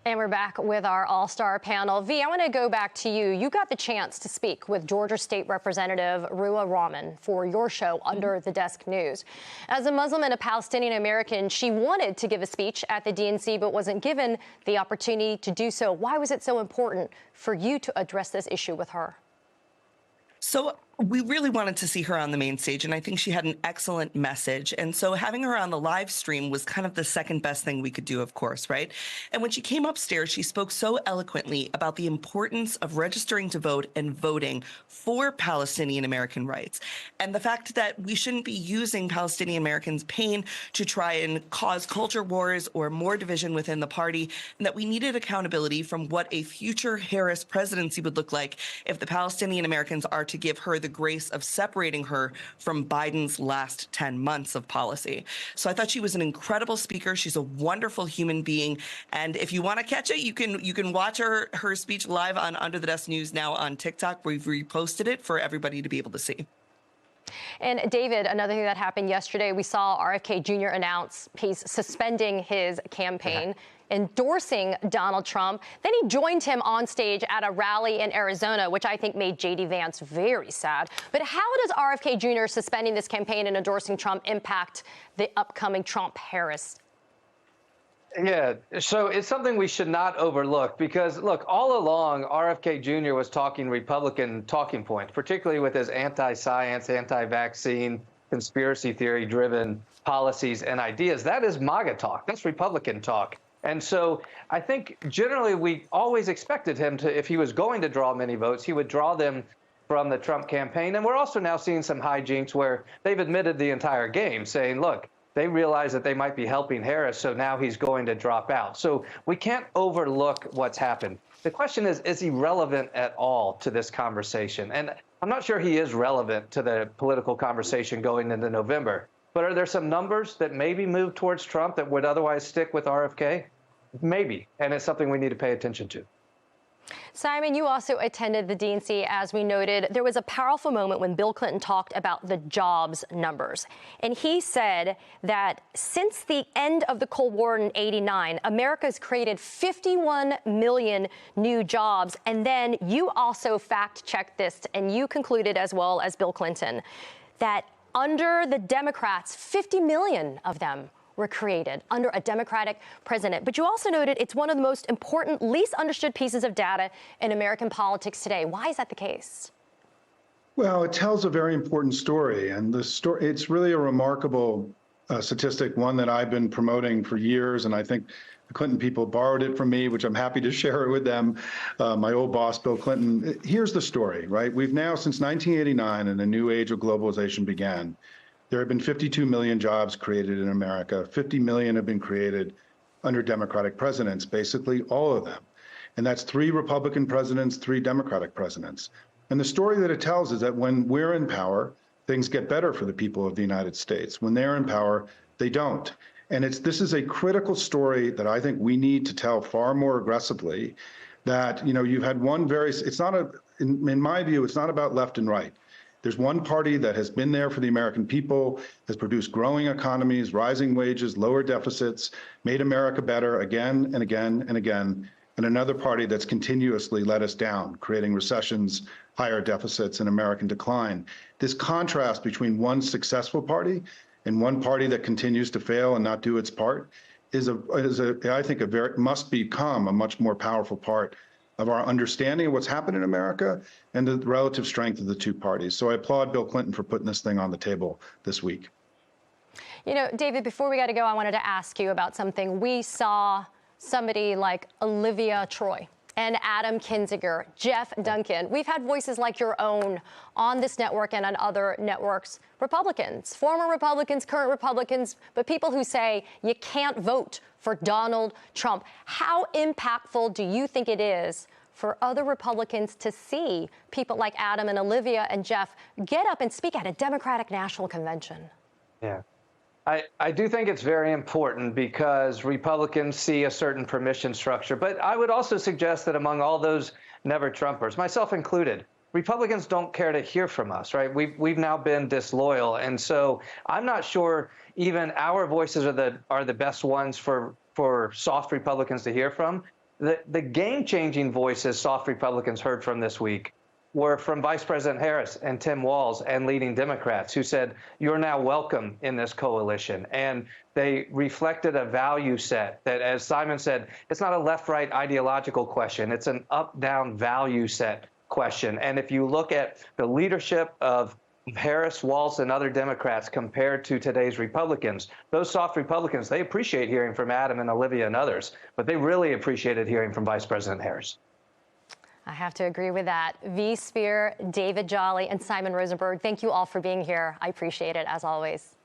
And we're back with our all-star panel. V, I want to go back to you. You got the chance to speak with Georgia State Representative Ruha Rahman for your show, Under the Desk News. As a Muslim and a Palestinian American, she wanted to give a speech at the DNC, but wasn't given the opportunity to do so. Why was it so important for you to address this issue with her? So we really wanted to see her on the main stage, and I think she had an excellent message. And so having her on the live stream was kind of the second best thing we could do, of course, right? And when she came upstairs, she spoke so eloquently about the importance of registering to vote and voting for Palestinian American rights. And the fact that we shouldn't be using Palestinian Americans' pain to try and cause culture wars or more division within the party, and that we needed accountability from what a future Harris presidency would look like if the Palestinian Americans are to give her the grace of separating her from Biden's last 10 months of policy. So I thought she was an incredible speaker. She's a wonderful human being. And if you want to catch it, you can watch her speech live on Under the Desk News now on TikTok. We've reposted it for everybody to be able to see. And David, another thing that happened yesterday, we saw RFK Jr. announce he's suspending his campaign, endorsing Donald Trump. Then he joined him on stage at a rally in Arizona, which I think made J.D. Vance very sad. But how does RFK Jr. suspending this campaign and endorsing Trump impact the upcoming Trump-Harris? Yeah, so it's something we should not overlook because, look, all along, RFK Jr. was talking Republican talking points, particularly with his anti-science, anti-vaccine, conspiracy theory-driven policies and ideas. That is MAGA talk. That's Republican talk. And so I think generally we always expected him to, if he was going to draw many votes, he would draw them from the Trump campaign. And we're also now seeing some hijinks where they've admitted the entire game, saying, look, they realize that they might be helping Harris, so now he's going to drop out. So we can't overlook what's happened. The question is he relevant at all to this conversation? And I'm not sure he is relevant to the political conversation going into November. But are there some numbers that maybe move towards Trump that would otherwise stick with RFK? Maybe. And it's something we need to pay attention to. Simon, you also attended the DNC, as we noted. There was a powerful moment when Bill Clinton talked about the jobs numbers. And he said that since the end of the Cold War in '89, America's created 51 million new jobs. And then you also fact-checked this, and you concluded, as well as Bill Clinton, that under the Democrats, 50 million of them were created under a Democratic president. But you also noted it's one of the most important, least understood pieces of data in American politics today. Why is that the case? Well, it tells a very important story, and the story, it's really a remarkable statistic, one that I've been promoting for years, and I think the Clinton people borrowed it from me, which I'm happy to share it with them. My old boss, Bill Clinton. Here's the story, right? We've now, since 1989, and the new age of globalization began, there have been 52 million jobs created in America. 50 million have been created under Democratic presidents, basically all of them. And that's 3 Republican presidents, 3 Democratic presidents. And the story that it tells is that when we're in power, things get better for the people of the United States. When they're in power, they don't. And this is a critical story that I think we need to tell far more aggressively, that, you know, you've had in my view, it's not about left and right. There's one party that has been there for the American people, has produced growing economies, rising wages, lower deficits, made America better again and again and again, and another party that's continuously let us down, creating recessions, higher deficits, and American decline. This contrast between one successful party and one party that continues to fail and not do its part I think, must become a much more powerful part of our understanding of what's happened in America and the relative strength of the two parties. So I applaud Bill Clinton for putting this thing on the table this week. You know, David, before we got to go, I wanted to ask you about something. We saw somebody like Olivia Troy and Adam Kinzinger, Jeff Duncan. We've had voices like your own on this network and on other networks, Republicans, former Republicans, current Republicans, but people who say you can't vote for Donald Trump. How impactful do you think it is for other Republicans to see people like Adam and Olivia and Jeff get up and speak at a Democratic National Convention? Yeah. I do think it's very important because Republicans see a certain permission structure. But I would also suggest that among all those never Trumpers, myself included, Republicans don't care to hear from us, right? We've now been disloyal. And so I'm not sure even our voices are the best ones for soft Republicans to hear from. The game-changing voices soft Republicans heard from this week were from Vice President Harris and Tim Walz and leading Democrats who said, you're now welcome in this coalition. And they reflected a value set that, as Simon said, it's not a left-right ideological question. It's an up-down value set question. And if you look at the leadership of Harris, Walz, and other Democrats compared to today's Republicans, those soft Republicans, they appreciate hearing from Adam and Olivia and others, but they really appreciated hearing from Vice President Harris. I have to agree with that. V. Spear, David Jolly, and Simon Rosenberg, thank you all for being here. I appreciate it, as always.